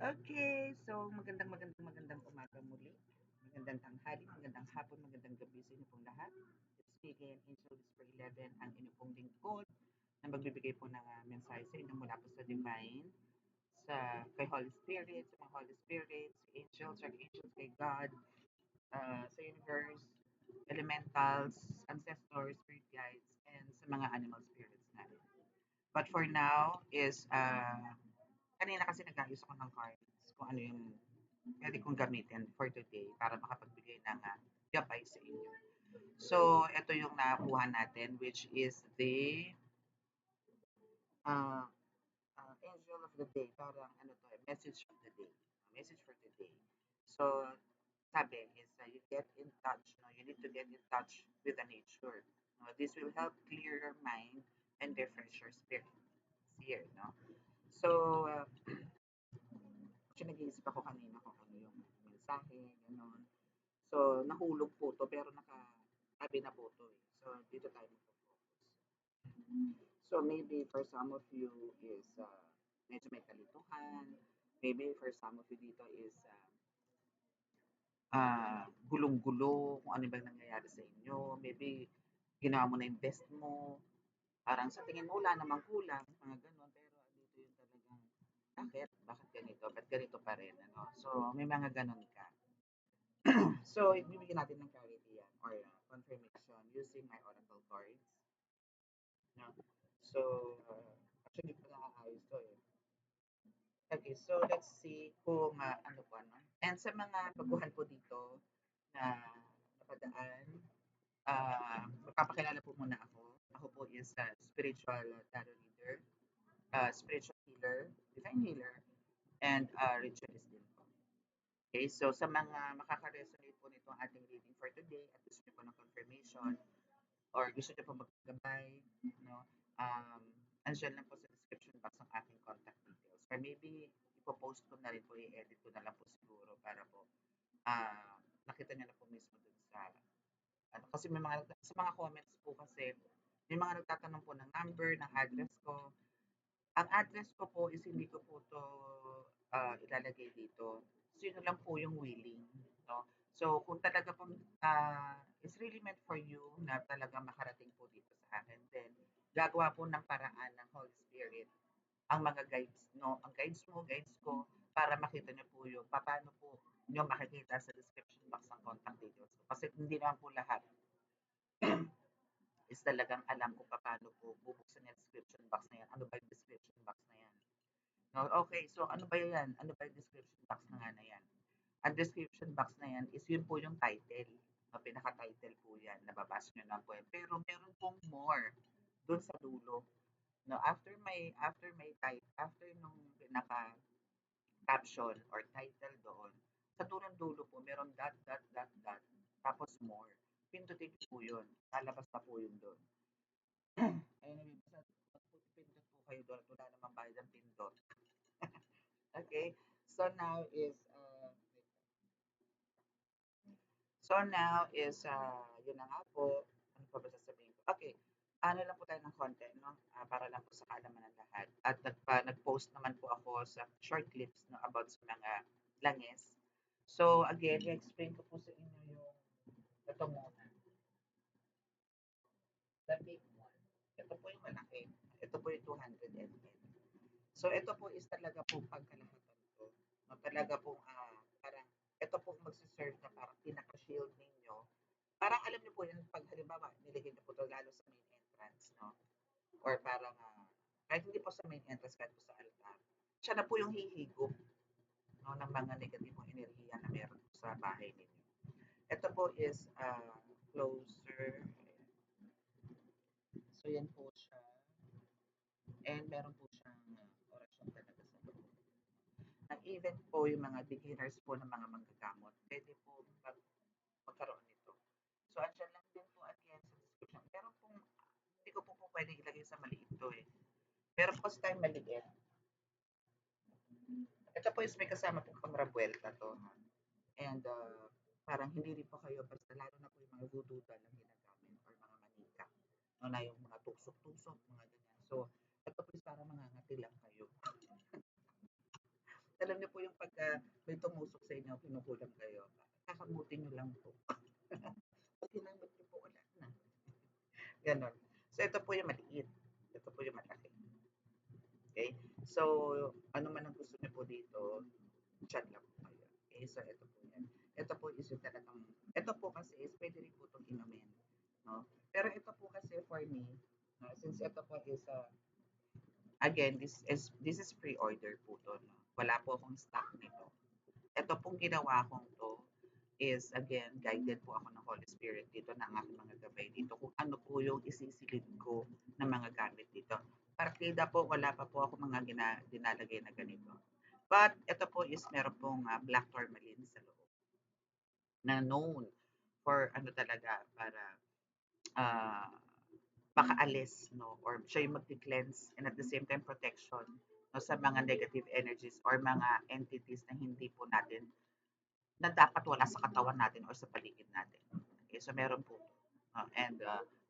Okay, so magandang umaga muli. Magandang tanghali, magandang hapon, magandang gabi sa inyo pong lahat. It's me again, Angel Whisper 11, ang inyong pong lingkod na magbibigay po ng mensahe sa inyo mula po sa Divine, kay Holy Spirit, sa mga Holy Spirits, angels, archangels, kay God, sa universe, elementals, ancestors, spirit guides, and sa mga animal spirits natin. But for now is, kanina kasi nag-ayos ako ng cards kung ano yung pwede kong gamitin for today para makapagbigay ng gabay sa inyo. So, ito yung nakuha natin, which is the uh, angel of the day. Parang ano to, message of the day. Message for today. So, sabi is you get in touch. No? You need to get in touch with the nature. No? This will help clear your mind and refresh your spirit. Here, no? So, actually, nag-iisip ako kanina kung ano yung mensahe, gano'n. So, nahulog po to pero nakatabi na po to eh. So, dito tayo magpo-focus. So, maybe for some of you is medyo may kalituhan. Maybe for some of you dito is gulong-gulo, kung ano ba yung nangyayari sa inyo. Maybe ginawa mo na yung best mo. Parang sa tingin mo wala namang kulang, mga ganun. Pero dito yung talagang, bakit? Bakit ganito? Ba't ganito pa rin? Ano? So, may mga ganun ka. So, ibibigyan natin ng clarity yan or confirmation using my oracle cards. No? So, actually, pa nakaayos to eh. Okay, so let's see kung ano po ano. And sa mga baguhan po dito na napadaan, magpapakilala po muna ako. Ako po is spiritual tarot reader, spiritual healer, divine healer, and ritualist din po. Okay, so sa mga makaka-resonate po nitong ating reading for today at gusto niyo po ng confirmation or gusto niyo po magkagabay, no? Um, andyan lang po sa description box ang aking contact details. Or maybe ipopost ko na rin po, i-edit ko na lang po siguro para po nakita niyo na po mismo dun sa ano, kasi may mga sa mga comments po kasi may mga nagtatanong po ng number, ng address ko. Ang address ko po is hindi ko po 'to, ilalagay dito. Sino lang po yung willing, 'no. So, kung talaga pong, it's really meant for you na talagang makarating po dito sa akin, then gagawa po ng paraan ng Holy Spirit ang mga guides, 'no, ang guides ko, para makita niyo po yung papaano po niyo makikita sa description box ang contact details ko. Kasi hindi naman po lahat is talagang alam kung papaano po bubuksan yung description box na yan. Ano ba yung description box na yan? No, okay, so ano ba yan? Ano ba yung description box na nga na yan? Ang description box na yan is yun po yung title. No, pinaka-title po yan. Nababasa nyo lang po yan. Pero meron pong more doon sa dulo. No, after nung pinaka caption or title doon, sa dulo po meron dot dot dot dot tapos more. Pindutin po yun. Lalabas na po yun doon. Anyway, basta pindot po kayo doon. Wala namang bayad ang pindot. Okay? So now is, yun na nga po. Ano pa ba sasabihin ko? Okay. Ano lang po tayo ng konti, no? Para lang po sa kaalaman ng lahat. At nag-post naman po ako sa short clips no, about sa mga langis. So, again, i-explain ko po sa inyo yung ito muna. The big one. Ito po yung malaki. Ito po yung 200 ml. So, ito po is talaga po pagkalahatan ko. No, talaga po, parang, ito po magsiserve na parang pinaka-shield ninyo. Parang alam niyo po yun, pag halimbawa, nilagay niyo po ito lalo sa main entrance, no? Or parang, kahit hindi po sa main entrance, kahit po sa altar. Siya na po yung hihigop, no, ng mga negatibong enerhiya na meron po sa bahay ninyo. Ito po is closer. So, yan po siya. And meron po siyang orasyon talaga sa loob. At even po yung mga beginners po ng mga manggagamot, pwede po magkaroon nito. So, andyan lang din po again sa description. Pero kung hindi ko po pwede ilagay sa maliit to eh. Pero po sa time maliit, ito po is may kasama po pang rabuelta to. And parang hindi rin po kayo, basta lalo na po yung mga vududa lang ginagamit or mga manika. No, na yung mga tusok-tusok, mga ganyan. So, ito po is para mangangati lang kayo. alam niyo po yung pagka may tumusok sa inyo, kinukulam kayo, kakamutin niyo lang po. Pag hinamot niyo po, wala na. Ganon. So, ito po yung maliit. Ito po yung malaki. Okay? So, ano man ang gusto niyo po dito, chat lang po kayo. Okay? So, ito po yan. Ito po is yung talagang, ito po kasi is pwede rin po itong inumin. No? Pero ito po kasi for me, since ito po is, again, this is pre-order po to. No? Wala po akong stock nito. Ito pong ginawa kong to is, again, guided po ako ng Holy Spirit dito ng aking mga gabay dito kung ano po yung isisilid ko ng mga gamit dito. Partida po, wala pa po ako mga dinalagay na ganito. But, ito po is meron pong black tourmaline sa loob na known for ano talaga para uh, makaalis, no? Or siya yung mag-cleanse and at the same time protection, no, sa mga negative energies or mga entities na hindi po natin na dapat wala sa katawan natin or sa paligid natin. Okay, so meron po. And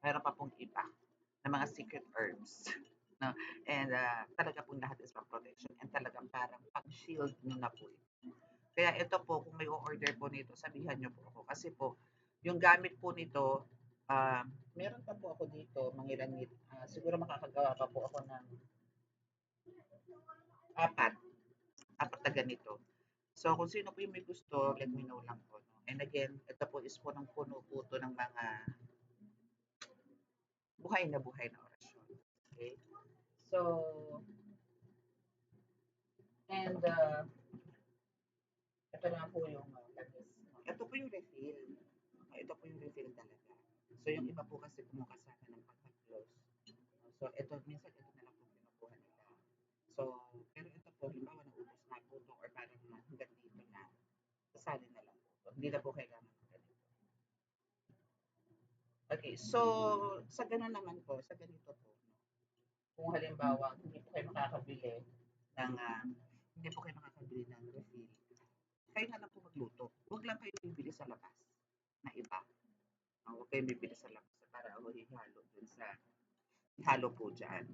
meron pa pong iba na mga secret herbs. No? And talaga pong lahat is protection and talagang parang pang-shield nyo na po ito. Kaya ito po, kung may order po nito, sabihan nyo po ako. Kasi po, yung gamit po nito, meron pa po ako dito, mangilangit. Siguro makakagawa pa po ako ng apat. Apat na ganito. So, kung sino po yung may gusto, let me know lang po. No? And again, ito po is po ng puno po to ng mga buhay na orasyon. Okay? So, and ito na po yung langis. Ito po yung refill. Ito po yung refill talaga. So, yung iba po kasi kumukasama ng pagka-close. So, ito, minsan ito na lang po kinukuha nila. So, pero ito po, halimbawa naubos na po ito or parang hanggang dito na, sasali na lang po. Hindi na po kailangan ng ganito. Okay, so, sa ganun naman po, sa ganito po, kung halimbawa, hindi po kayo makakabili ng, hindi po kayo makakabili ng refill, kayo na lang po magluto. Huwag lang kayo bibili sa labas na iba. Huwag kayo bibili sa labas para ako ihalo dun sa ihalo po dyan.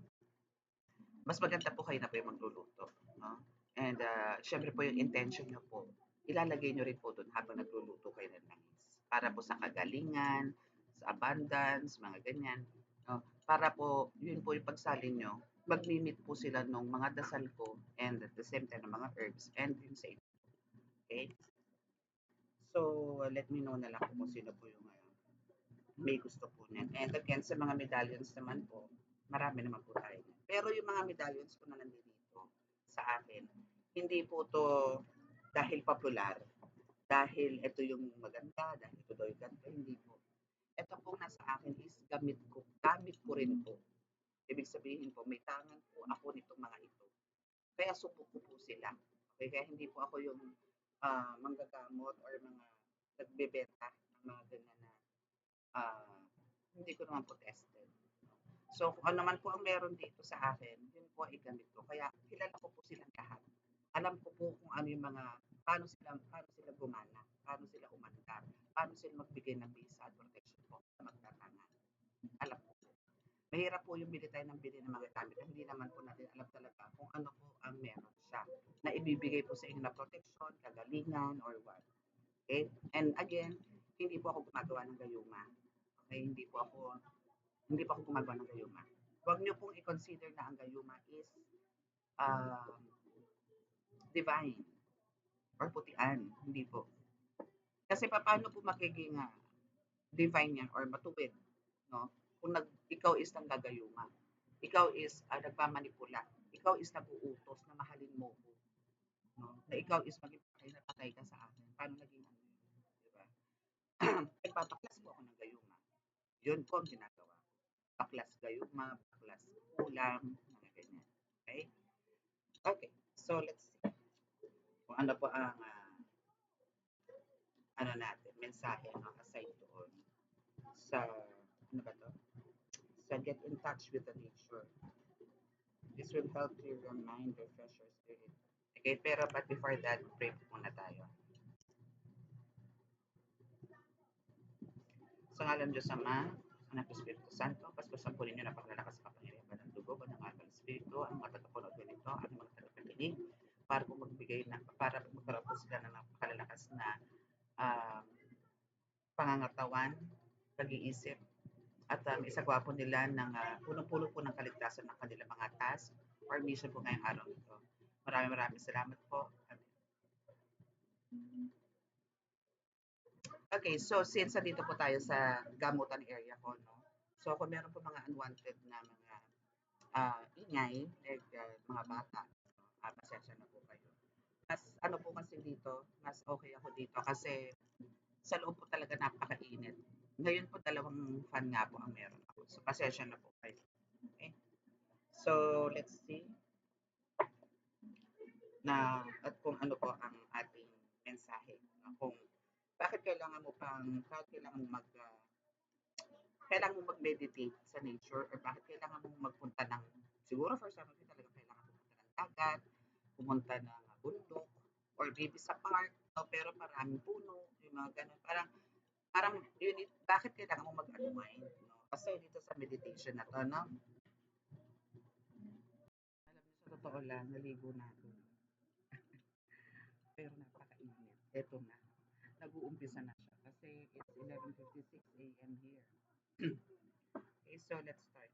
Mas maganda po kayo na po yung magluluto. No? And syempre po yung intention nyo po, ilalagay nyo rin po dun habang nagluluto kayo ng langis. Para po sa kagalingan, sa abundance, mga ganyan. No? Para po, yun po yung pagsalin nyo, mag-limit po sila ng mga dasal ko and at the same time ng mga herbs and yung sa inyo. Okay? So, let me know na lang kung sino po yung may gusto po niyan. And again, sa mga medallions naman po, marami naman po tayo. Pero yung mga medallions po na nandito sa akin, hindi po to dahil popular, dahil ito yung maganda, dahil ito daw yung ganda, hindi po. Ito po nasa akin is gamit ko rin po. Ibig sabihin po, may tangan po ako nitong mga ito. Kaya subok ko po sila. Okay? Kaya hindi po ako yung manggagamot or mga nagbebenta ng mga ganyan na hindi ko naman po tested. So, kung ano naman po ang meron dito sa akin, yun po ay gamit ko. Kaya kilala ko po silang lahat. Alam ko po kung ano yung mga, paano sila gumana, paano sila umandar, paano sila magbigay ng peace at protection po sa magtatangan. Alam ko po. Mahirap po yung bili tayo ng bili ng mga gamit. Hindi naman po natin alam talaga kung ano po ang meron siya na ibibigay po sa inyo na protection, kagalingan, or what. Okay? And again, hindi po ako gumagawa ng gayuma. Okay? Hindi po ako gumagawa ng gayuma. Huwag niyo pong i-consider na ang gayuma is divine or putian. Hindi po. Kasi paano po magiging divine yan or matuwid, no? Kung ikaw is nang gagayuma. Ikaw is nagpamanipula. Ikaw is nag-uutos na mahalin mo ko. No? Na ikaw is maging patay ka sa akin. Paano naging ano yun? Diba? Nagpapaklas po ako ng gayuma. Yun po ang ginagawa. Baklas gayuma, baklas ulam, mga ganyan. Okay? Okay. So, let's see. Kung ano po ang ano natin, mensahe no, aside doon sa, ano ba to? Sa get in touch with the nature. This will help clear your mind, refresh your spirit. Okay, pero but before that, pray muna tayo. Sa ngalan Diyos Ama, Anak ng Espiritu Santo, paspasan po ninyo napakalalakas kapangyarihan ng dugo, ng atal Espiritu, ang mga tagapunod nito, ang mga tagapakinig, para magkaroon po sila ng napakalalakas na um, pangangatawan, pag-iisip, at isagawa po nila ng punong-puno po ng kaligtasan ng kanilang mga task or mission po ngayong araw ito. Maraming maraming salamat po. Okay, so since dito po tayo sa gamutan area ko, no? So kung meron po mga unwanted na mga ingay, like mga bata, pasensya na po kayo. Mas ano po kasi dito, mas okay ako dito kasi sa loob po talaga napakainit. Ngayon po dalawang fan nga po ang meron ako. So pasensya na po kayo. Okay? So let's see na at kung ano po ang ating mensahe. Kung bakit kailangan mo kailangan mong mag-meditate sa nature or bakit kailangan mong magpunta ng siguro for some of you talaga kailangan pumunta ng dagat, pumunta ng bundok, or maybe sa park, no, pero maraming puno, yung mga ganun. Parang bakit kailangan mong mag-unwind, no? Kasi dito sa meditation na to, no? Alam niyo, sa totoo lang, naligo na ako. Pero napakainit. Eto na. Nag-uumpisa na siya kasi it's 11:56 a.m. here. Okay, so let's start.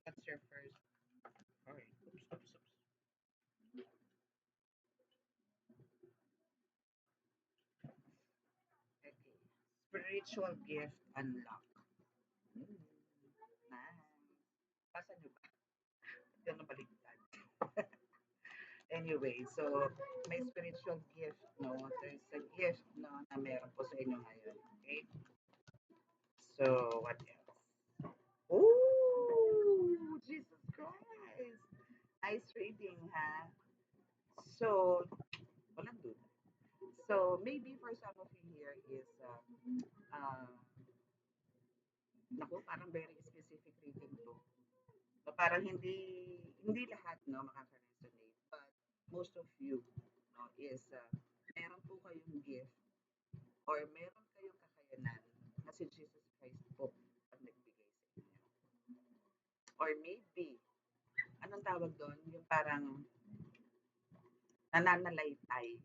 What's your first? Alright. Oops, oops, oops. Okay. Spiritual gift unlock. Hmm. Nice. Pasan nyo ba? Yan ang baliktad. Anyway, so may spiritual gift, no? There's a gift, no, na meron po sa inyo ngayon. Okay? So, what else? Ooh, Jesus Christ! Nice reading, ha? So, walang duda. So, maybe for some of you here is, naku, parang very specific reading to. So, parang hindi lahat, no, makaka-resonate. But, most of you, no, is, meron po kayong gift or meron kayong kakayanan na si Jesus Christ po ang nagbigay sa inyo. Or maybe, anong tawag doon? Yung parang nananalaytay.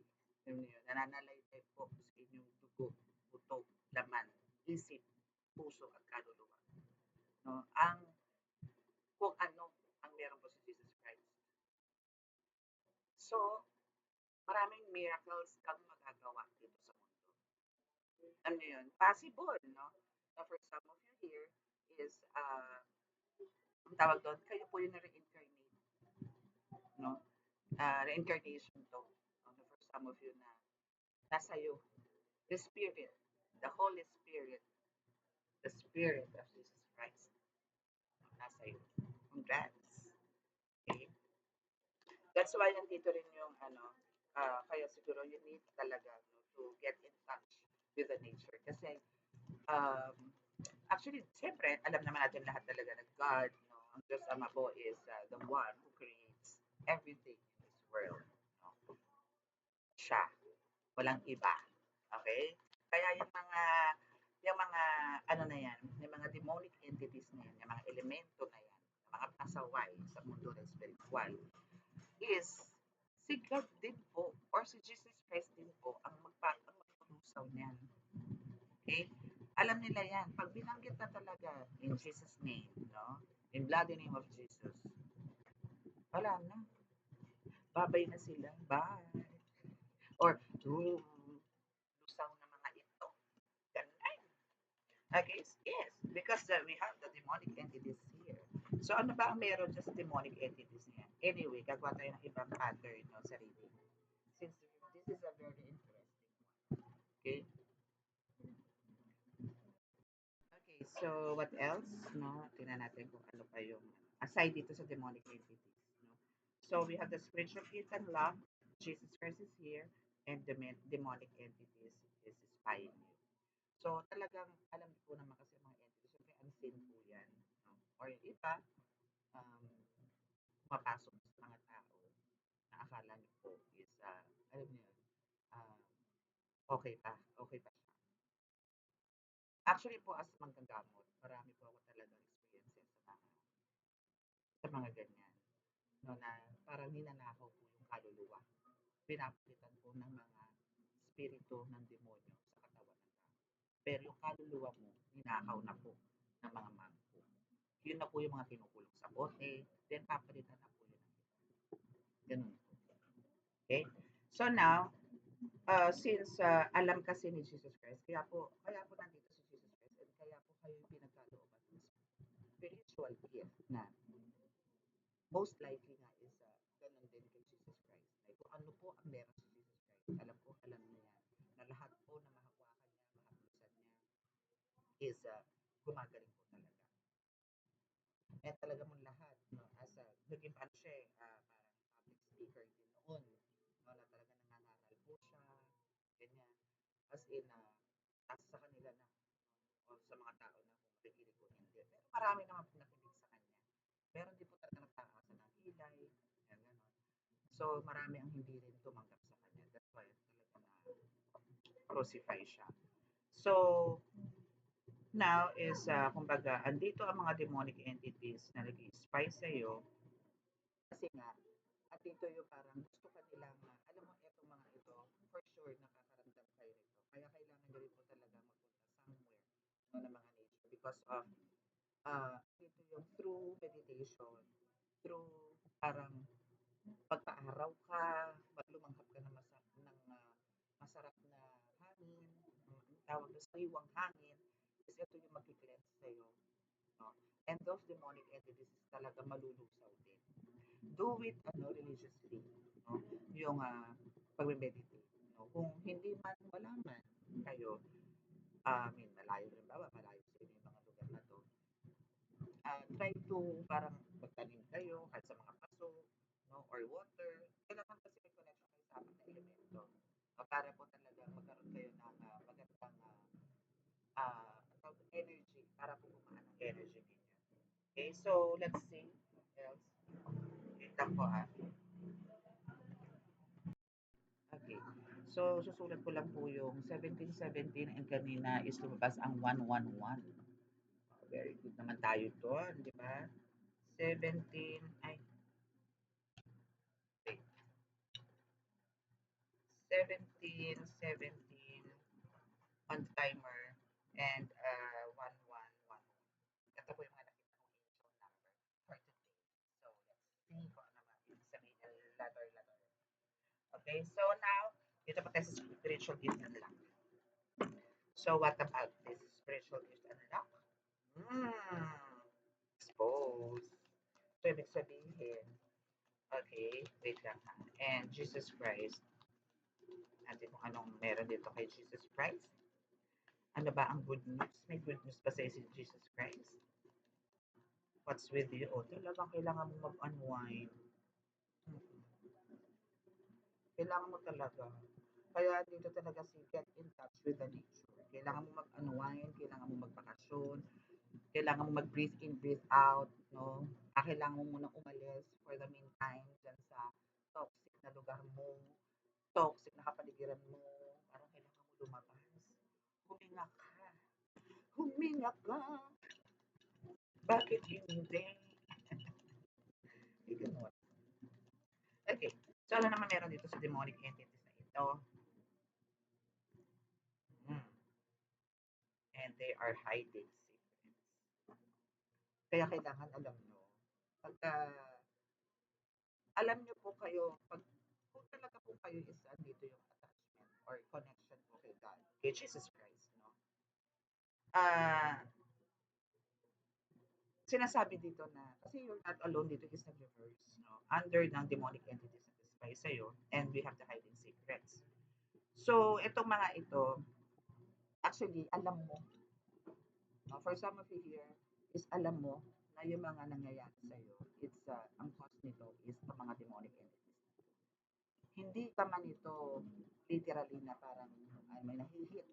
Nananalaytay po sa inyong dugo, buto, laman, isip, puso at kaluluwa. No? Kung ano ang meron po si Jesus Christ. So, maraming miracles kang magagawa dito sa mundo. Ano yun? Possible, no? So, for some of you here is, ang tawag doon, kayo po yung na-reincarnate, no? Reincarnation to. No? For some of you na nasa iyo, the Spirit, the Holy Spirit, the Spirit of Jesus Christ, no? Nasa iyo. Congrats. Okay? That's why nandito rin yung kaya siguro you need talaga, no, to get in touch with the nature. Kasi um, actually, siyempre, alam naman natin lahat talaga na God, no, ang Diyos Ama po is the one who creates everything in this world. No? Siya. Walang iba. Okay? Kaya yung mga, ano na yan, yung mga demonic entities na yan, yung mga elemento na yan, yung mga pasaway sa mundo ng spiritual, is si God din po, or si Jesus Christ din po, ang magpulusaw niyan. Okay? Alam nila yan. Pag binanggit na talaga in Jesus' name, no? In bloody name of Jesus, wala na. Babay na sila. Bye. Or, lusaw na mga ito. Ganun. Okay? Yes. Because we have the demonic entities here. So, ano ba ang meron dyan sa demonic entities niya? Anyway, gagawa tayo ng ibang pattern, no, sa reading. Since this is a very interesting one. Okay? Okay, so what else? No, tingnan natin kung ano pa yung aside dito sa demonic entities. No? So we have the spiritual gift and love. Jesus Christ is here, and the demonic entities is spying you. So talagang alam ko naman kasi mga entities, siyempre unseen po yan. No? Or yung iba, um, pumapasok sa mga tao na akala niyo po is, alam niyo yun, uh, okay pa siya. Actually po, as manggagamot, marami po ako talagang experiences sa mga ganyan. no, na parang ninanakaw po yung kaluluwa. Pinapalitan po ng mga spirito ng demonyo sa katawan ng tao. Pero yung kaluluwa mo, ninakaw na po ng mga mangko. Yun na po yung mga kinukulong sa bote, then papalitan na po yun ng iba. Ganun po. Okay? So now, since alam kasi ni Jesus Christ, kaya po nandito si Jesus Christ, and kaya po kayo yung pinagkalooban ng spiritual gift na most likely nga is ganun din kay Jesus Christ. Like, kung ano po ang meron si Jesus Christ, alam niya yan, na lahat po na mahawakan niya, mahaplusan niya, is gumagaling po talaga. And talaga mong lahat, no, as a, naging paano siya, parang public speaker din noon, no, na talaga nangangaral po siya, ganyan, as in, sa kanila na, o sa mga tao na kung makikinig ko hindi. Pero marami naman po nakinig sa kanya. Pero hindi po talaga nagtakasan ng kilay, yan, ganon. So, marami ang hindi rin tumanggap sa kanya. That's why talaga na crucify siya. So, now is, kumbaga, andito ang mga demonic entities na nag-spy sa iyo kasi nga, at ito yung parang gusto ka nilang, alam mo, etong mga ito, for sure, nakakaramdam kayo nito. Kaya kailangan nyo rin po talaga magpunta somewhere, no, ng mga nature because of, ito yung through meditation, through parang pagpa-araw ka, lumanghap ka ng, masarap na hangin, ang tawag na sariwang hangin, is ito yung mag-cleanse sa'yo. No? And those demonic entities is talaga malulusaw din. Do it religiously. No? Yung pag-meditate. No? Kung hindi man wala man kayo, I mean, malayo rin ba? Malayo sa inyo yung mga lugar na to. Try to parang magtanim kayo kahit sa mga paso, no, or water. Kailangan kasi may connection kayo sa apat na elemento. Para po talaga magkaroon kayo ng magandang energy para po gumaan ang energy ninyo. Okay, so let's see what else. Wait lang po ha. Okay. So, susulat ko lang po yung 1717 and kanina is lumabas ang 111. Very good naman tayo doon, di ba? 17, ay, wait. 1717 on timer and 111. Ito po yung mga nakita kong angel number for today. So, let's see kung ano naman yung sabihin letter. Okay, so now, dito pa tayo sa spiritual gift unlock. So, what about this spiritual gift unlock? Expose. So, ibig sabihin, okay, wait lang ha. And Jesus Christ, natin kung anong meron dito kay Jesus Christ. Ano ba ang good news? May good news ba sa si Jesus Christ? What's with you? O, talagang kailangan mo mag-unwind. Kailangan mo talaga. Kaya dito talaga si get in touch with the nature. Kailangan mo mag-unwind, kailangan mo magbakasyon, kailangan mo mag-breathe in, breathe out, no? Kailangan mo munang umalis for the meantime dyan sa toxic na lugar mo, toxic na kapaligiran mo. Parang kailangan mo lumabas. Huminga ka. Huminga ka. Bakit hindi? Ganun. Okay. So, ano naman meron dito sa demonic entities na ito? And they are hiding secrets. Kaya kailangan alam nyo, pagka alam nyo po kayo, kung talaga po kayo is dito yung attachment or connection po kay God, kay Jesus Christ, no? Sinasabi dito na, kasi you're not alone dito is nag-reverse, no? Under ng demonic entities na spy sa'yo, and we have the hiding secrets. So, itong mga ito, actually, alam mo, for some of you here, is alam mo na yung mga nangyayari sa'yo, it's, ang cause nito is ng mga demonic entities. Hindi ka man ito literally na parang may nahihit.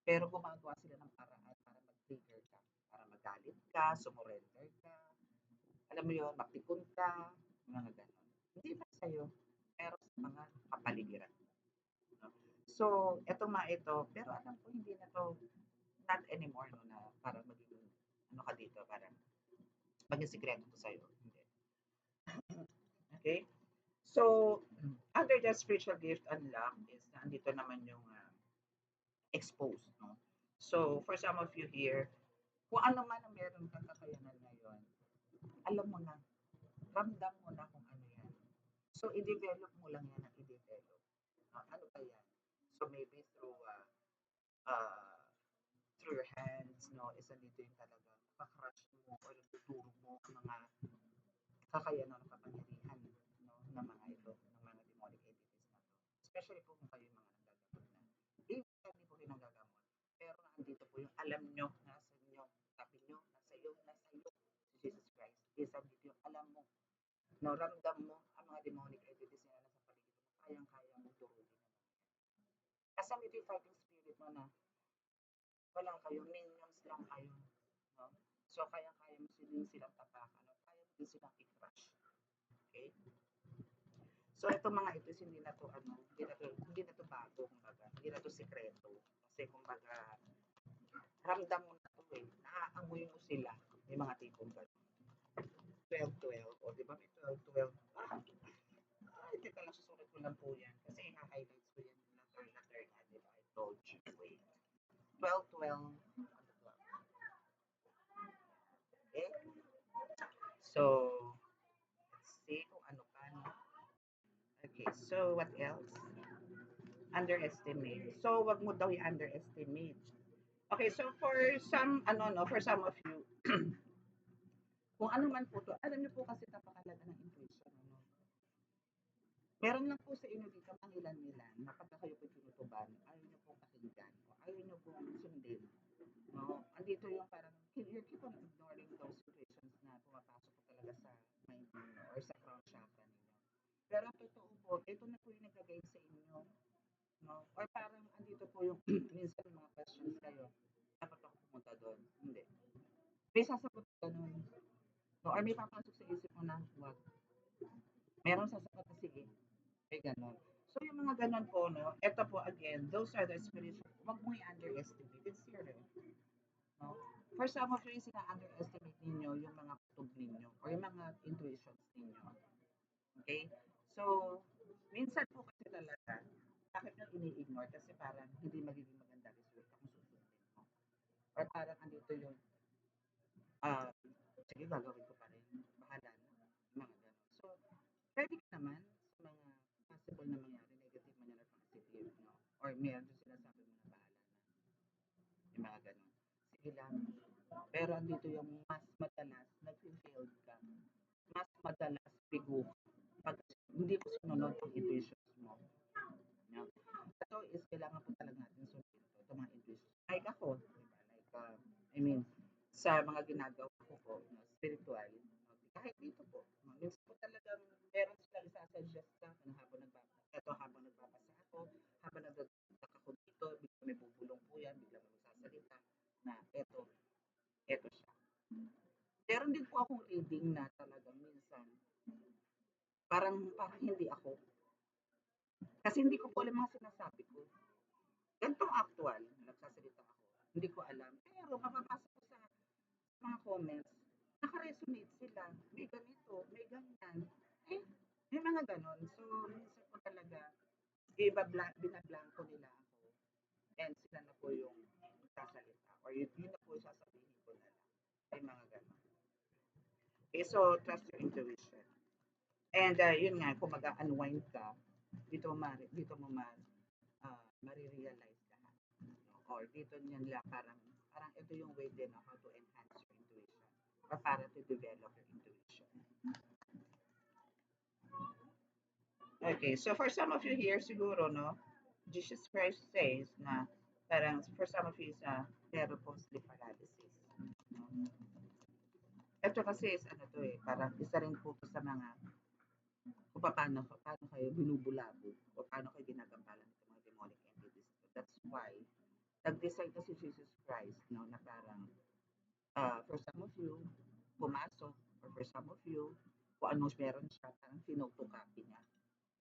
Pero gumagawa sila ng paraan para mag-trigger ka, para magalit ka, sumurrender ka, alam mo yun, mapikon ka, mga ganon. Hindi pa sa'yo, pero sa mga kapaligiran. No? So, eto mga ito, pero alam ko hindi na to, not anymore, no, na parang magiging, ano ka dito, parang maging sikreto to sa'yo. Hindi. Okay? So, under the spiritual gift unlock is na andito naman yung exposed, no? So, for some of you here, kung ano man ang meron kang kakayanan ngayon, alam mo na, ramdam mo na kung ano yan. So, i-develop mo lang yan ang i-develop. Ano ba yan? So, maybe uh, through your hands, no, isa dito yung talagang makakrush mo or natuturo mo ang mga kakayanan o kapangyarihan, no, ng mga ito, ng mga demonic entities na to. Especially po kung kayo yung mga nagagamot na. Hindi po kayo nagagamot. Pero andito po yung alam nyo, nasa inyo, sabi nyo, nasa iyo, si Jesus Christ. Is andito yung alam mo, no, ramdam mo ang mga demonic entities na nasa paligid mo, kayang-kaya mo durugin. Kasi andito yung fighting spirit mo na wala kayo, minions lang kayo. No? So, kaya-kaya mo silang tapakan. No? Kaya mo din silang i-crush. Okay? So, itong mga ito, hindi na to, hindi na to bago, kumbaga. Hindi na to sikreto. Kasi, kumbaga, ramdam mo na to eh. Naaamoy mo sila. May mga tipong gano'n. 12-12. O, di ba may 12-12? Teka lang, susunod ko lang po yan. Kasi, ha-highlights ko yan. Later nga, di ba? I told you. Wait. 12-12. Okay? So, let's see kung ano pa. No? Okay, so what else? Underestimate. So, wag mo daw i-underestimate. Okay, so for some, for some of you, kung ano man po to, alam niyo po kasi napakalaga ng intuition. Ano? Meron lang po sa inyo dito ang ilan-ilan na pagka kayo po tinutuban, ayaw niyo pong pakinggan o ayaw niyo pong sundin. No? Andito yung parang, you keep on ignoring those situations na pumapasok po talaga sa mind niyo or sa crown chakra niyo. Pero totoo po, ito na po yung nagagay sa inyo. No? Or parang andito po yung minsan mga questions kayo, dapat ako pumunta doon. Hindi. May sasagot ka nun. No? Or may papasok sa isip mo na, wag. Meron sasagot na sige. May ganon. So yung mga ganon po, no? Ito po again, those are the spiritual. Wag mo i-underestimate. It's serious. No? For some of you, sina-underestimate ninyo yung mga kutub ninyo or yung mga intuitions ninyo. Okay? So, minsan po kasi talaga, bakit nyo ini-ignore? Kasi parang hindi magiging maganda result kung susundin mo. Or parang andito yung, ah, sige, gagawin ko pa rin. Bahala na. Mga ganon. So, pwede ka naman sa mga possible na mangyari, negative man yan or positive, no? Or meron yung sinasabi mo na bahala na. Yung mga ganon. Sige lang. Pero andito yung mas madalas, nag-failed ka. Mas madalas bigo pag hindi mo sinunod ang intuitions mo. No? Ito is kailangan po talaga natin sundin ito mga intuitions. Like ako, diba? Like, I mean, sa mga ginagawa ko po, no, spiritual, no, kahit dito po, no, minsan po talagang meron silang isasuggest sa akin habang nagbabasa ako, habang nagdadagdag ako dito, bigla may bubulong po yan, bigla may magsasalita na eto siya. Meron din po akong reading na talagang minsan, parang hindi ako. Kasi hindi ko po alam mga sinasabi ko. Ganitong actual, nagsasalita ako. Hindi ko alam. Pero mababasa ko sa mga comments, naka-resonate sila. May ganito, may ganyan. Eh, may mga ganon. So, minsan po talaga, binablanko nila ako. And sila na po yung magsasalita. Or yun na po yung sasabihin ko na lang. May mga ganon. Okay, so trust your intuition. And yun nga, kung mag-unwind ka, marirealize lahat. Or dito niyan lang, parang ito yung way din how to enhance your intuition. Or para to develop your intuition. Okay, so for some of you here, siguro, no, Jesus Christ says na parang for some of you is meron pong sleep paralysis. No? Ito kasi is ano to eh, parang isa rin po to sa mga kung paano kayo binubulabog o paano kayo ginagampalan ng mga demonic entities. That's why nag-decide na si Jesus Christ, no, na parang for some of you, pumasok, or for some of you, kung ano meron siya, parang pinotocopy niya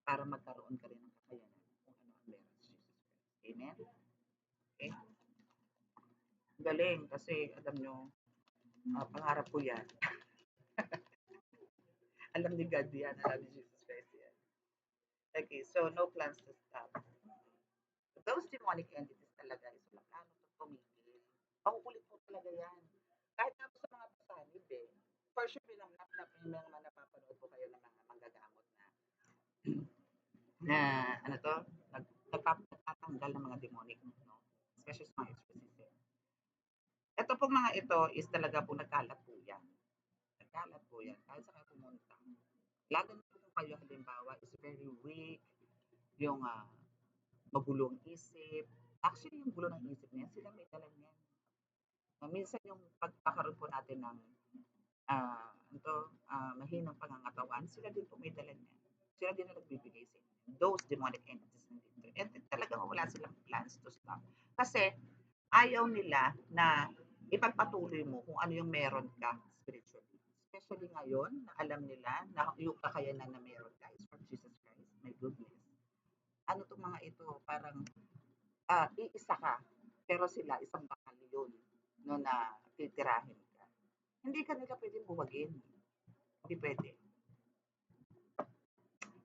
para magkaroon ka rin ng kakayanan kung ano ang meron si Jesus Christ. Amen? Okay? Galing, kasi alam nyo, pangarap ko yan. Alam ni God yan, alam ni Jesus Okay, so no plans to stop. Those demonic entities talaga is wala plano to tumigil. Makukulit po talaga yan. Kahit nga po sa mga pasanib eh. For sure, may mga napapanood po kayo ng mga manggagamot na ano to, nagtatanggal ng mga demonic, no? Especially sa mga exorcism. Ito pong mga ito is talaga po nagkalat po yan. Nagkalat po yan. Kahit sa kayo pumunta. Lalo na po kung kayo halimbawa is very weak, yung magulong isip. Actually, yung gulo ng isip niya, sila may dala niyan. Minsan yung pagkakaroon po natin ng mahinang pangangatawan, sila din po may dala niyan. Sila din na nagbibigay sa inyo. Those demonic entities nandito. And talagang wala silang plans to stop. Kasi ayaw nila na ipagpatuloy mo kung ano yung meron ka spiritually. Especially ngayon, na alam nila na yung kakayanan na meron ka is from Jesus Christ. My goodness. Ano itong mga ito? Parang iisa ka, pero sila isang bakalyon no, na titirahin ka. Hindi ka nila pwedeng buwagin. Hindi pwede.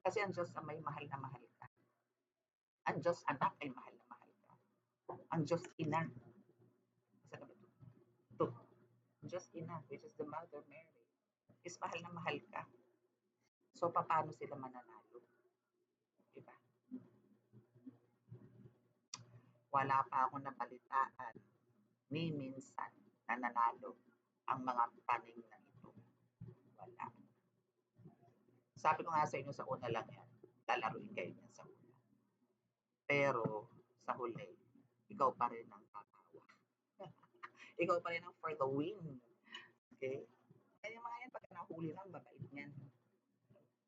Kasi ang Diyos ay may mahal na mahal ka. Ang Diyos anak ay mahal na mahal ka. Ang Diyos ina. Isa na ba ito? Ito. Ang Diyos ina, which is the Mother Mary, is mahal na mahal ka. So, paano sila mananalo? Diba? Wala pa akong nabalitaan ni minsan na nanalo ang mga paning na ito. Wala. Sabi ko nga sa inyo sa una lang yan, lalaruin kayo niyan sa una. Pero sa huli, ikaw pa rin ang tatawa. Ikaw pa rin ang for the win. Okay? Kaya yung mga yan, pag nahuli lang, mabait niyan.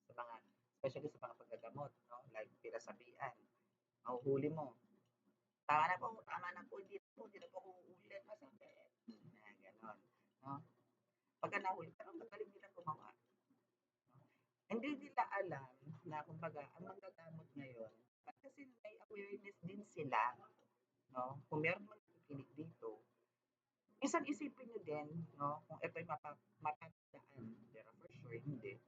Sa mga, especially sa mga paggagamot, no? Like pinasabihan, mahuhuli mo. Tama na po, hindi na po uulit. Masakit. Ganon. No? Pagka nahuli, pero magaling nila gumawa. Hindi nila alam na kumbaga ang manggagamot ngayon, kasi may awareness din sila, no? Kung meron man nakikinig dito, isang isipin nyo din, no? Kung ito'y mapapagdaan, pero for sure hindi.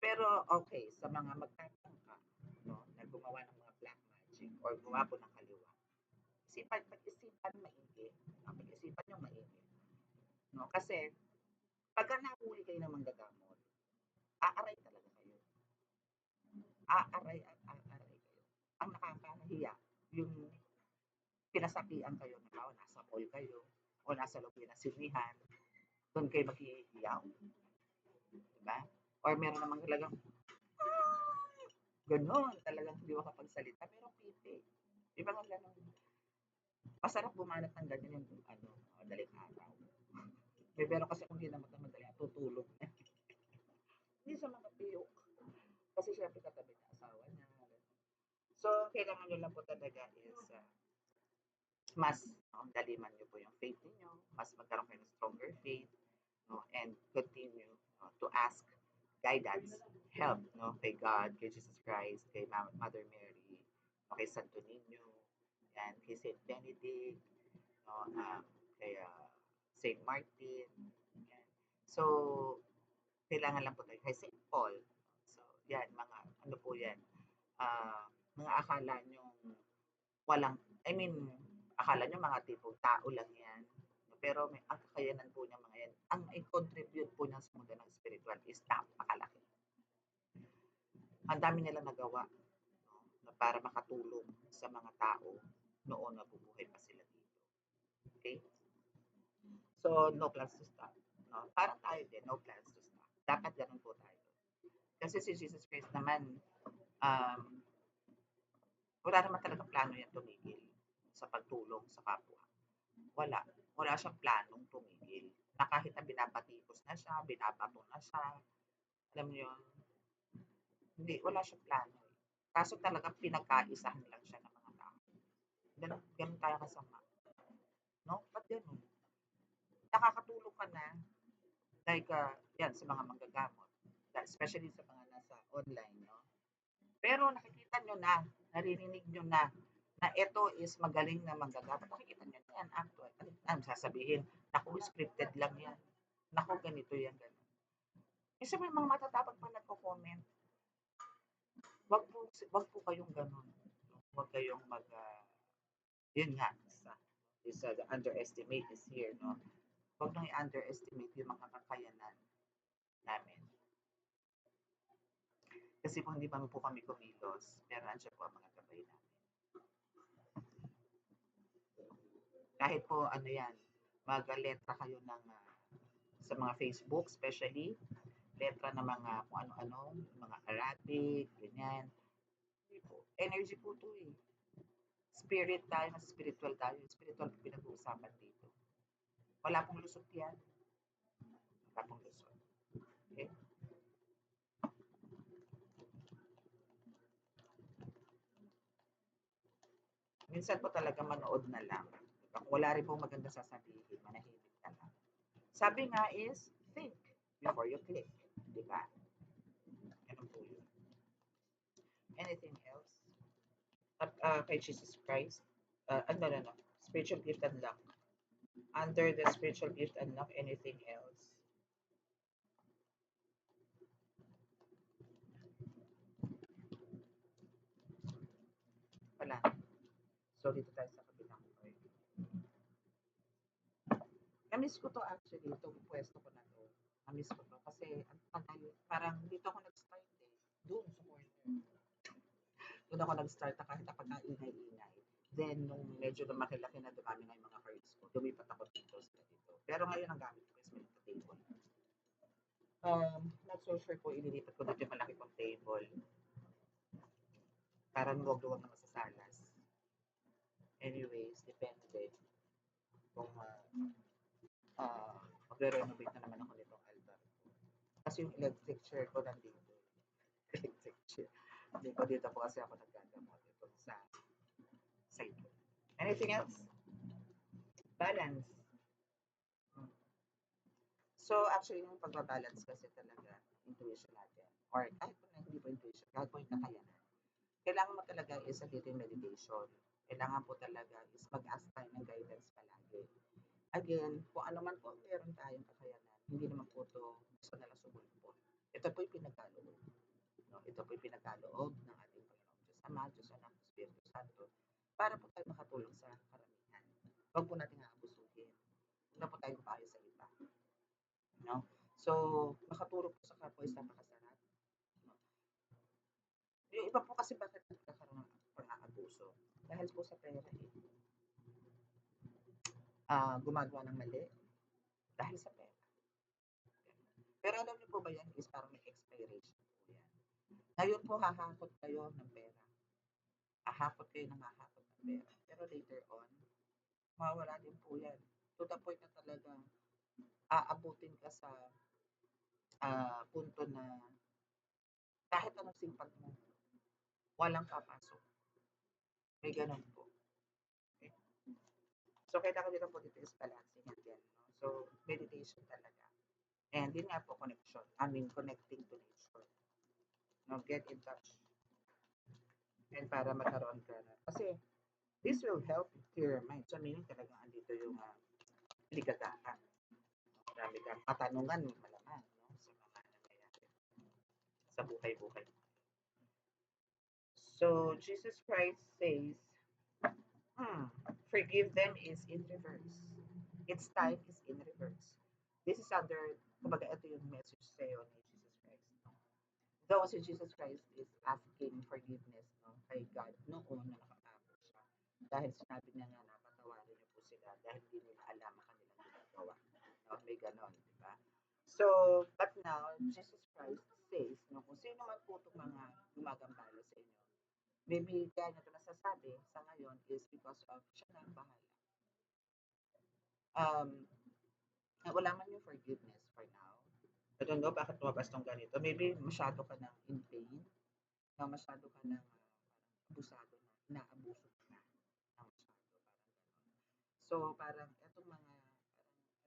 Pero okay, sa mga magtatangka, no, na gumawa ng mga black magic or gumawa po ng kaliwa, pag-isipan maigi, no? Pag-isipan nyo maigi, no? Kasi pagka nahuli kayo ng manggagamot, aaray talaga kayo. Aaray at aaray kayo. Ang nakakahiya, yung pinasakian kayo na nasa mall kayo o nasa loob ng sinihan, doon kayo maghihiyaw. Diba? Or meron namang talagang gano'n, talagang hindi makapagsalita, pero piti. Di ba nga gano'n? Masarap bumanat ng ganyan yung madaling araw. Pero kasi kung hindi naman madaling tutulog. Hindi siya makapiyok. Kasi syempre katabi na asawa niya. So, kailangan nyo lang po talaga is mas daliman nyo po yung faith niyo, mas magkaroon kayo ng stronger faith, no, and continue to ask guidance, help, no, kay God, kay Jesus Christ, kay Mother Mary, no, kay Santo Niño, yan, kay Saint Benedict, no, kay Saint Martin, yan. So, kailangan lang po tayo kay Saint Paul. So, yan, mga ano po yan, mga akala nyo walang, I mean, akala nyo mga tipong tao lang yan. Pero may ang kakayanan po niya mga yan. Ang i-contribute po niya sa mundo ng spiritual is napakalaki. Ang dami nilang nagawa, no, na para makatulong sa mga tao noon na bubuhay pa sila dito. Okay? So, no plans to stop. No? Parang tayo din, no plans to stop. Dapat ganun po tayo. Kasi si Jesus Christ naman, um, wala naman talaga plano yan tumigil sa pagtulong sa kapwa. Wala. Wala siyang planong tumigil. Na kahit na binabatikos na siya, binabato na siya, alam niyo yun, hindi, wala siyang plano. Kaso talagang pinagkaisahan lang siya ng mga tao. Ganun tayo kasama. No? Ba't ganun? Nakakatulong ka na, like, yan, sa mga manggagamot. Especially sa mga nasa online, no? Pero nakikita nyo na, naririnig nyo na ito is magaling na manggagamot. Nakikita nyo na yan, actual. Ano sasabihin? Naku, scripted lang yan. Naku, ganito yan, ganun. Kasi may mga matatapag pa nagko-comment. Wag po kayong gano'n. Wag kayong yun nga, the underestimate is here, no? Wag nang i-underestimate yung mga kakayanan namin. Kasi kung hindi pa po kami kumilos, pero nandiyan po ang mga gabay namin. Kahit po ano yan, mag-letra kayo ng sa mga Facebook, especially, letra ng mga kung ano-ano, mga Arabic, ganyan. Hindi po. Energy po to eh. Spirit tayo, mas spiritual tayo. Spiritual po pinag-uusapan dito. Wala pong lusot yan. Wala pong lusot. Okay? Minsan po talaga manood na lang. Kung wala rin pong maganda sasabihin, manahimik ka lang. Sabi nga is, think before you click. Di ba? Ganun po yun. Anything else? At kay Jesus Christ, no. Spiritual gift unlock. Under the spiritual gift unlock, anything else? Wala. So, dito tayo sa kabilang part. Na-miss ko to actually, itong pwesto ko na to. Na-miss ko to kasi ang tagal, parang dito ako nag-start eh. Doon sa corner. Doon ako nag-start na kahit napagkaingay-ingay. Then, nung medyo lumaki-laki na dumami na yung mga cards ko, lumipat ako dito sa dito. Pero ngayon ang gamit ko is malaki table. Not so sure po ililipat ko dito yung malaki kong table. Parang luwag-luwag na masasalas. Anyways, depende kung magre-renovate na naman ako nitong altar. Kasi yung electric chair ko nandito. Electric chair. Dito po kasi ako naggagamot ito sa side ko. Anything else? Balance. So, actually, yung pagbabalance kasi talaga, intuition natin. Or kahit po na hindi po intuition, kahit po yung kakayanan. Kailangan mo talaga is dito yung meditation. Kailangan po talaga is mag-ask tayo ng guidance palagi. Again, kung ano man po meron tayong kakayanan, hindi naman po ito gusto nalang sumulpot. Ito po yung pinagkaloob. No? Ito po yung pinagkaloob ng ating Panginoon Diyos Ama, Diyos Anak, Espiritu Santo, para po tayo makatulong sa karamihan. Huwag po natin aabusuhin. Huwag na po tayong payo sa iba. No? So, makatulong po sa kapwa is napakasarap. No? Yung iba po kasi bakit nagkakaroon ng pang-aabuso? Dahil po sa pera eh. Gumagawa ng mali dahil sa pera. Pero alam niyo po ba yan is parang may expiration po yan. Ngayon po hahakot kayo ng pera. Hahakot kayo ng hahakot ng pera. Pero later on, mawawala din po yan. To the point na talagang aabutin ka sa punto na kahit anong sipag mo, walang papasok. May ganun po. Okay? So, kailangan nyo lang po dito is balancing again. No? So, meditation talaga. And yun nga po, connection. Connecting to nature. No, get in touch. And para magkaroon ka na. Kasi, this will help clear your mind. So, meaning talagang andito yung ligadahan. Marami kang katanungan, malaman, no? Sa mga nangyayari. Sa buhay-buhay. So, Jesus Christ says, forgive them is in reverse. Its time is in reverse. This is under, kumbaga ito yung message sa'yo ni Jesus Christ. No? Though si Jesus Christ is asking forgiveness no, kay God noon na nakatapo siya. Dahil sinabi niya nga na patawarin niyo po sila dahil hindi nila alam ang kanilang ginagawa. No? May ganon, di ba? So, but now, Jesus Christ says, no, kung sino man po itong mga gumagambala sa inyo, maybe kaya niya ito nasasabi sa ngayon is because of siya na ang bahala. Wala man yung forgiveness for now. I don't know bakit lumabas tong ganito. Maybe masyado ka ng in pain, na masyado ka ng abusado na, inaabuso ka na, masyado, parang gano'n. So, parang itong mga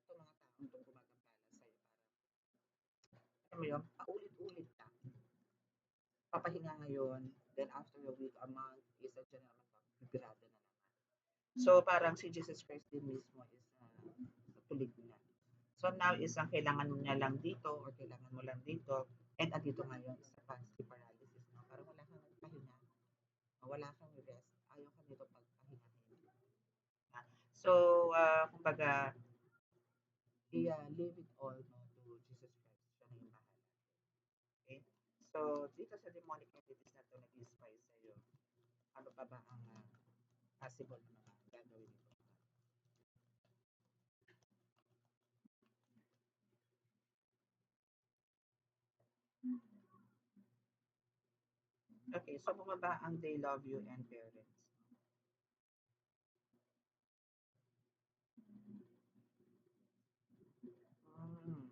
taong itong gumagambala sa'yo, parang, alam mo yun, paulit-ulit lang. Papahinga ngayon, then after a week, a month, isa dyan naman, bibirada na naman. So, parang si Jesus Christ din mismo is tulig na. So now is ang kailangan mo na lang dito or kailangan mo lang dito and andito ngayon sa sleep paralysis. No? Parang wala kang pahinga. wala kang rest, ayaw ka nito pagpahingahin. Ah, So, kumbaga, leave it all no, to Jesus Christ. Siya na yung bahala. Okay? So, dito sa demonic entities na to nag-inspire sa'yo, ano pa ba ang possible na mga gagawin nito? Okay, so bumaba ang they love you and parents. Hmm.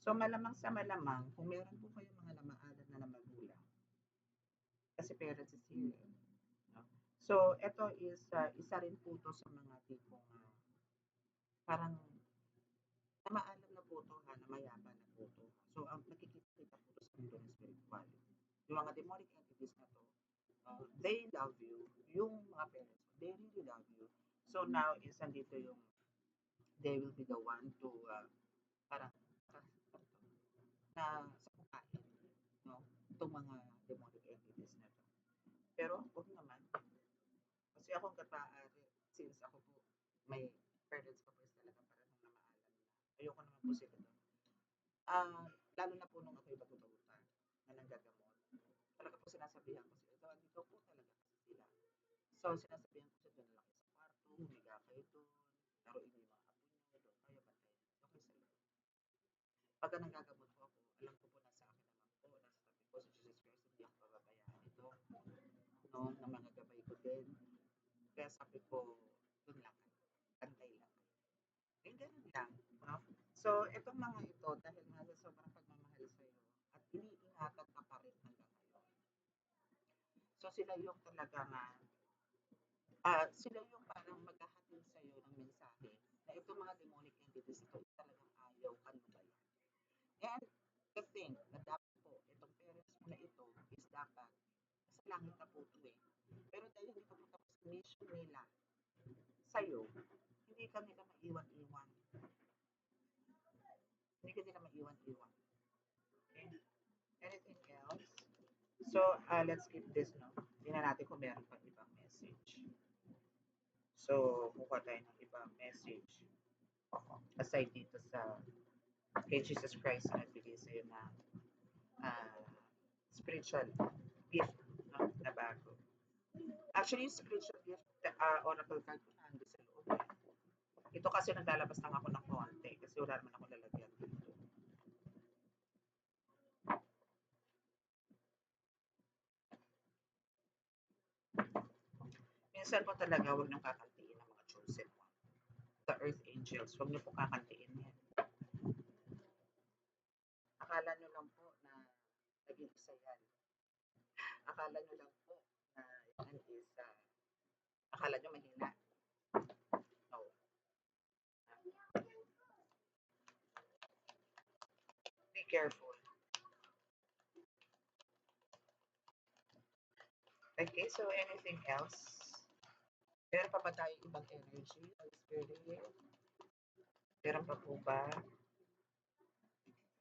So malamang sa malamang, kung meron po kayong mga namaalam na magulang, kasi parents is here. No? So, ito is isa rin po to sa mga tipong parang namaalam na po to, namayapa na po to. So, ang nakikita po to sa mundo ng spiritual. Yung mga demonic entities na to, they love you. Yung mga parents mo, they really love you. So now is andito yung they will be the one to parang na sapukain, no? Itong mga demonic entities na to. Pero huwag naman. Kasi ako since ako po, may parents ko po is talagang parang namaalam na. Ayoko naman po sila doon. Lalo na po nung ako'y batuta na nanggagamot. Talaga po sinasabihan ko sila. So, andito po talaga kasi sila. So, sinasabihan ko sila, doon lang kayo sa kwarto, humiga kayo doon, laruin niyo yung mga apo niyo, doon kayo, bantayan niyo. Okay sa loob. Pagka nanggagamot po ako, alam ko po nasa akin naman po, nasa tabi ko si Jesus Christ, hindi ako pababayaan ito. No, na mga gabay ko din. Kaya sabi ko, doon lang kayo. Bantay lang kayo. Yung ganun lang. No? So, itong mga ito, dahil nga sa sobrang pagmamahal sa'yo, at iniingatan ka pa rin hanggang ngayon. So, sila yung talaga nga, sila yung parang maghahatid sa'yo ng mensahe na itong mga demonic entities ito talagang ayaw kang lubayan. And the thing na dapat po, itong parents mo na ito is dapat sa langit na po ito eh. Pero dahil hindi pa po tapos ang mission nila sa'yo, hindi ka nila maiwan-iwan. Hindi ka nila maiwan-iwan. Okay? Anything else? So, let's keep this, no? Tingnan natin kung meron pang ibang message. So, kukuha tayo ng ibang message. Aside dito sa kay Jesus Christ na nagbigay sa'yo ng uh, spiritual gift, no? Na bago. Actually, yung spiritual gift, oracle card ko nandun sa loob. Ito kasi naglalabas lang ako ng konti kasi wala naman ako lalagyan dito. Minsan po talaga huwag niyong kakantiin ng mga chosen one. The earth angels, huwag niyo po kakantiin yan. Akala niyo lang po na naging isa yan. Akala niyo lang po na yan is, akala niyo mahina. No. Be careful. Okay, so anything else? Meron pa ba tayo ibang energy or spirit? Meron pa po ba?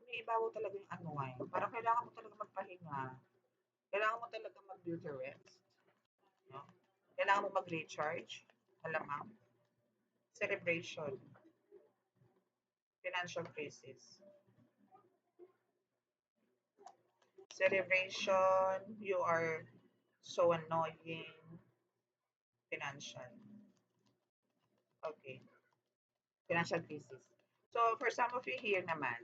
May iba ko talaga yung ano eh. Parang kailangan mo talaga magpahinga. Kailangan mo talaga mag-beauty rest. No? Kailangan mo mag-recharge. Malamang. Celebration. Financial crisis. Celebration. You are so annoying. Financial. Okay. Financial crisis. So, for some of you here naman,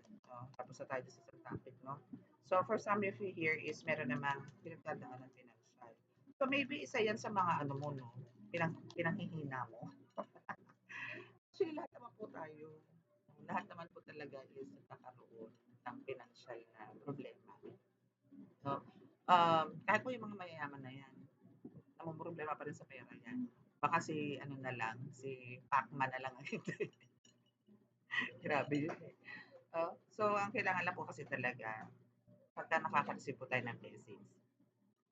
tapos na tayo sa isang topic, no? So, for some of you here is meron namang pinagdadaan ng financial. So, maybe isa yan sa mga ano mo, no? Pinanghihina mo. Actually, lahat naman po tayo. Lahat naman po talaga is nagkakaroon ng financial na problema. No? Kahit po yung mga mayayaman na yan, namumroblema pa rin sa pera yan. Baka si ano na lang, si Pacman na lang ang hindi. Grabe yun eh. So, ang kailangan lang po kasi talaga, pagka nakaka-receive po tayo ng blessings,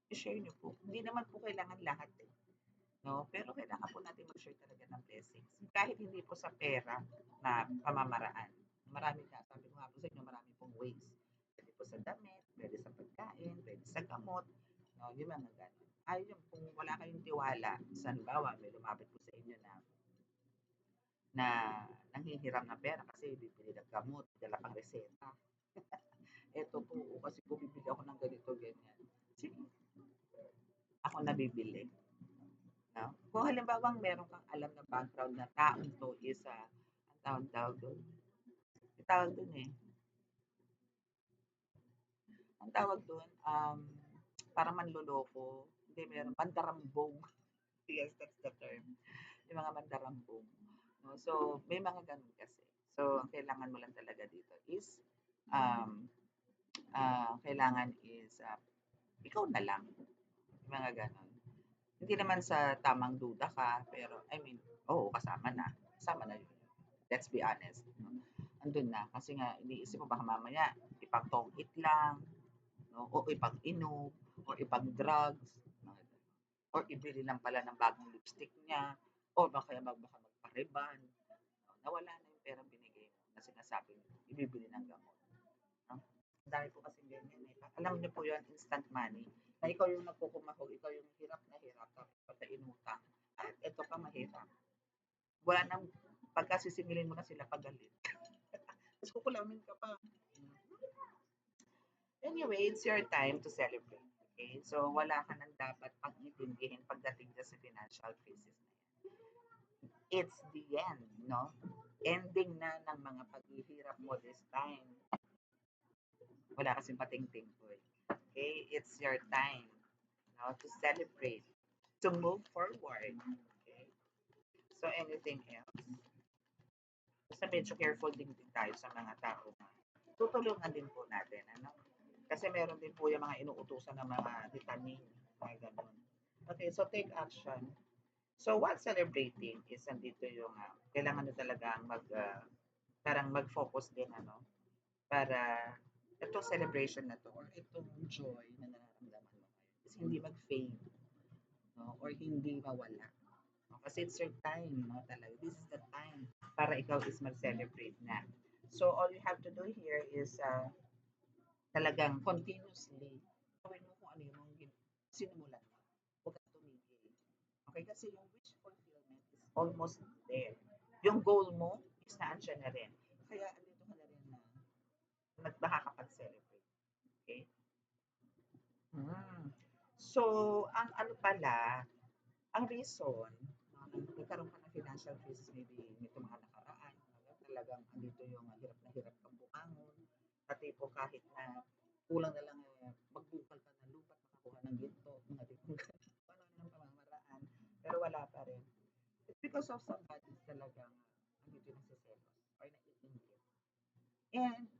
i-share nyo po. Hindi naman po kailangan lahat eh. No? Pero kailangan po natin mag-share talaga ng blessings. Kahit hindi po sa pera na pamamaraan. Marami nga, sabi ko nga po sa inyo, marami pong ways. Pwede po sa damit, pwede sa pagkain, pwede sa gamot, no? Yung mga gano'n. Ay, yung kung wala kayong tiwala, sa halimbawa, may lumapit po sa inyo na nanghihiram ng pera kasi bibili ng gamot, dala pang reseta. Eto po, kasi po bibili ako ng ganito, ganyan. Sige, ako na bibili. No? Kung halimbawa meron kang alam na background na taong to is, ang tawag doon, may tawag doon eh, ang tawag doon, para manloloko, hindi meron, mandarambong. Yes, that's the term. Yung mga mandarambong. No? So, may mga ganun kasi. So, ang kailangan mo lang talaga dito is, um, kailangan is, ikaw na lang. Yung mga ganun. Hindi naman sa tamang duda ka, pero I mean, oo, kasama na. Kasama na yun. Let's be honest. No? Andun na. Kasi nga, iniisip mo baka mamaya, ipag-tong-it lang, no? O ipag-inom, o ipag-drugs, or ibili lang pala ng bagong lipstick niya, or baka magpa-reban, no? Nawala na yung perang binigay mo na sinasabing ibibili ng gamot. No? Ang dami po kasi ganyan eh. Alam niyo po yun, instant money. Na ikaw yung nagkukumahog, ikaw yung hirap na hirap, tapos pagka inutang, at ito pa mahirap. Wala nang, pagka sisingilin mo na sila pagalit. Tapos kukulamin ka pa. Anyway, it's your time to celebrate. Okay? So, wala ka nang dapat pang-intindihin pagdating sa financial crisis na yan. It's the end, no? Ending na ng mga paghihirap mo this time. Wala kasing patingting po eh. Okay? It's your time now to celebrate, to move forward. Okay? So, anything else? Basta medyo careful din tayo sa mga tao na tutulungan din po natin. Ano? Kasi meron din po yung mga inuutusan ng mga detaning, mga ganun. Okay, so take action. So while celebrating is nandito yung kailangan nyo talagang parang mag-focus din ano para itong celebration na to or itong joy na nararamdaman mo ngayon is hindi mag-fade, no? Or hindi mawala. No? Kasi it's your time, no? Talaga. This is the time para ikaw is mag-celebrate na. So all you have to do here is talagang continuously gawin mo kung ano yung sinimulan mo. Huwag kang tumigil. Okay? Kasi yung wish fulfillment is almost there. Yung goal mo is naandyan na rin. Kaya andito ka na rin na makakapag-celebrate. Okay? Hmm. So, ang ano pala, ang reason na nagkaroon ka ng financial crisis maybe nito mga nakaraan, talagang andito yung hirap na hirap kang bumangon, pati po kahit na kulang na lang magbukal ka ng lupa at makakuha ng ginto, mga tipong ano ng pamamaraan, pero wala pa rin. It's because of somebody talagang andito yung nagsiselos or naiinggit. And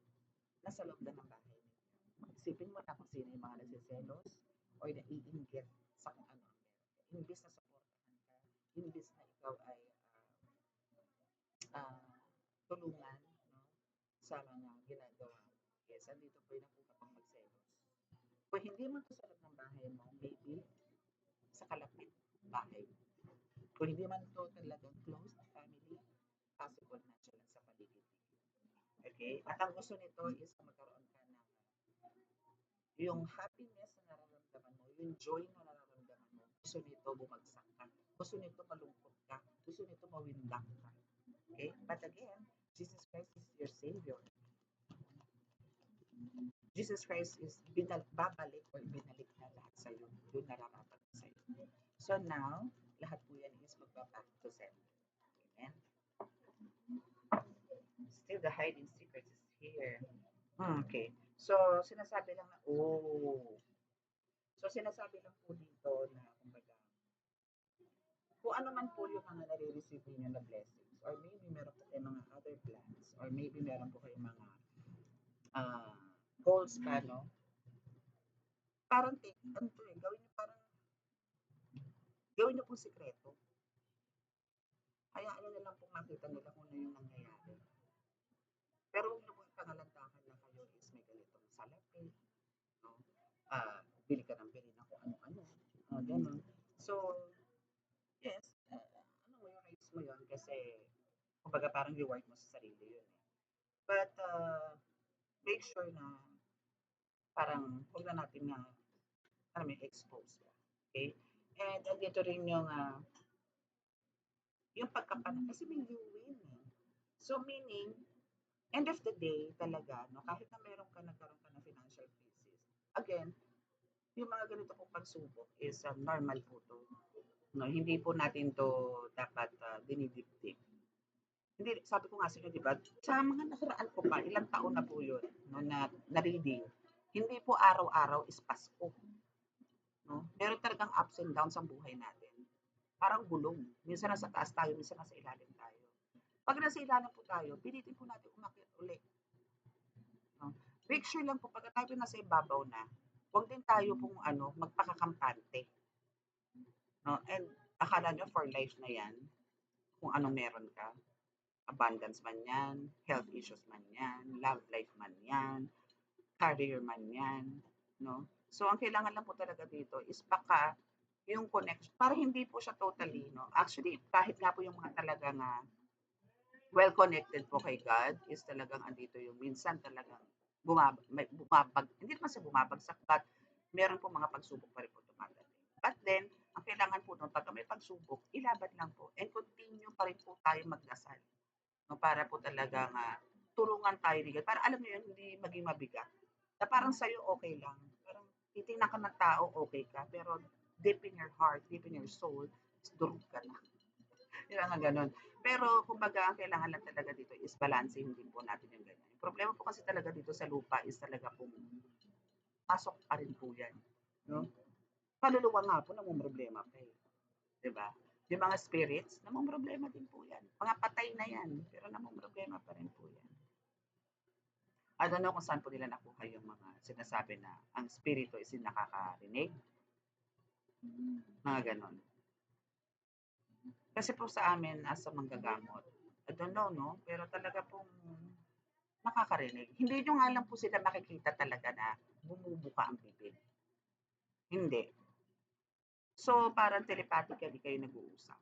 nasa loob na ng bahay ninyo. Isipin mo na kung sino yung mga nagsiselos or naiinggit sa kung ano ang meron. Imbis na supportahan ka, imbis na ikaw ay uh, tulungan no, sa mga ginagawa mo. Yes, andito po yung nakuha pang magselos. Kung hindi mo to sa loob ng bahay mo, maybe sa kalapit bahay. Kung hindi man to talagang close na family, possible na siya lang sa paligid. Okay? At ang gusto nito is magkaroon ka ng yung happiness na nararamdaman mo, yung joy na nararamdaman mo, gusto nito bumagsak ka. Gusto nito malungkot ka. Gusto nito mawindak ka. Okay? But again, Jesus Christ is your Savior. Jesus Christ is babalik or binalik na lahat sa iyo. Yung nararapat sa iyo. So now, lahat po yan is magbaback to center. Amen? Still the hiding secret is here. Okay. So, sinasabi lang na, So, sinasabi lang po dito na, kumbaga, kung ano man po yung mga nare-receive ninyo na blessings, or maybe meron po kayo mga other plans, or maybe meron po kayo mga uh, goals pa, no? Parang ano to eh, gawin nyo pong sikreto. Kaya ano na lang pong makita nila kung ano yung nangyayari. Pero huwag nyo pong pangalandakan na kayo is may ganitong salapi, no? Bili ka ng bili na kung ano-ano, gano'n. So, yes, ano mo yung rights mo yun kasi kumbaga parang reward mo sa sarili yun eh. But make sure na parang huwag na natin na alam mo, exposed ka. Okay? And andito rin yung pagkapanan, kasi may you win eh. So meaning, end of the day talaga, no, kahit na nagkaroon ka ng financial crisis, again, yung mga ganito pong pagsubok is normal po to. No, hindi po natin to dapat dinidibdib. Hindi, sabi ko nga sa inyo, di ba, sa mga nakaraan ko pa, ilang taon na po yun, no, na reading, hindi po araw-araw is Pasko. No? Meron talagang ups and downs ang buhay natin. Parang gulong. Minsan nasa taas tayo, minsan nasa ilalim tayo. Pag nasa ilalim po tayo, pilitin po natin umakyat ulit. No? Make sure lang po, pagka tayo nasa ibabaw na, huwag din tayo pong magpakakampante. No? And akala nyo for life na yan, kung anong meron ka, abundance man yan, health issues man yan, love life man yan, career man yan, no? So, ang kailangan lang po talaga dito is baka yung connection, para hindi po siya totally, no? Actually, kahit nga po yung mga talagang well-connected po kay God is talagang andito yung minsan talagang hindi naman sa bumabagsak, but meron po mga pagsubok pa rin po dumadating. But then, ang kailangan po nun, pagka may pagsubok, ilaban lang po and continue pa rin po tayo magdasal. No, para po talagang tulungan tayo ni God. Para alam niyo yun, hindi maging mabigat. Na parang sa'yo okay lang. Parang titingnan ka ng tao, okay ka. Pero deep in your heart, deep in your soul, durog ka na. Yung mga ganun. Pero kumbaga, ang kailangan lang talaga dito is balancehin din po natin yung ganyan. Yung problema po kasi talaga dito sa lupa is talaga pong pasok pa rin po yan. No? Kaluluwa nga po, namumroblema pa eh. Diba? Yung mga spirits, namumroblema din po yan. Mga patay na yan, pero namumroblema pa rin po yan. I don't know kung saan po nila nakuha yung mga sinasabi na ang spirito is nakakarinig. Mga ganon. Kasi po sa amin as a manggagamot, I don't know, no? Pero talaga pong nakakarinig. Hindi nyo nga lang po sila makikita talaga na bumubuka ang bibig. Hindi. So, parang telepathically kayo nag-uusap.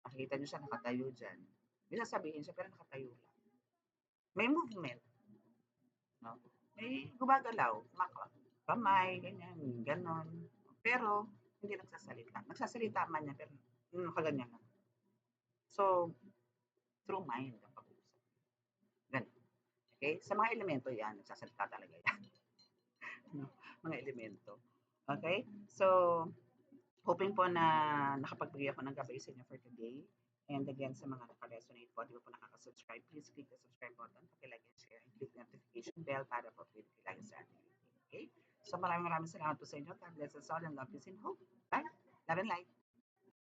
Makikita nyo siya nakatayo dyan. May sasabihin siya, pero nakatayo lang. May movement. No? May gumagalaw. Kamay, ganyan, ganon. Pero, hindi nagsasalita. Nagsasalita man niya, pero nakaganyan lang. So, through mind ang pag-uusap. Ganun. Okay? Sa mga elemento yan, nagsasalita talaga yan. No? Mga elemento. Okay? So, hoping po na nakapagbigay ako ng gabay sa inyo for today. And again, sa mga naka-resonate po, di ba po nakaka-subscribe, please click the subscribe button, pakilike and share, and click the notification bell para po update kayo sa ating video. Okay? So maraming salamat po sa inyo. God bless us all and love, peace, and hope. Bye! Love and light!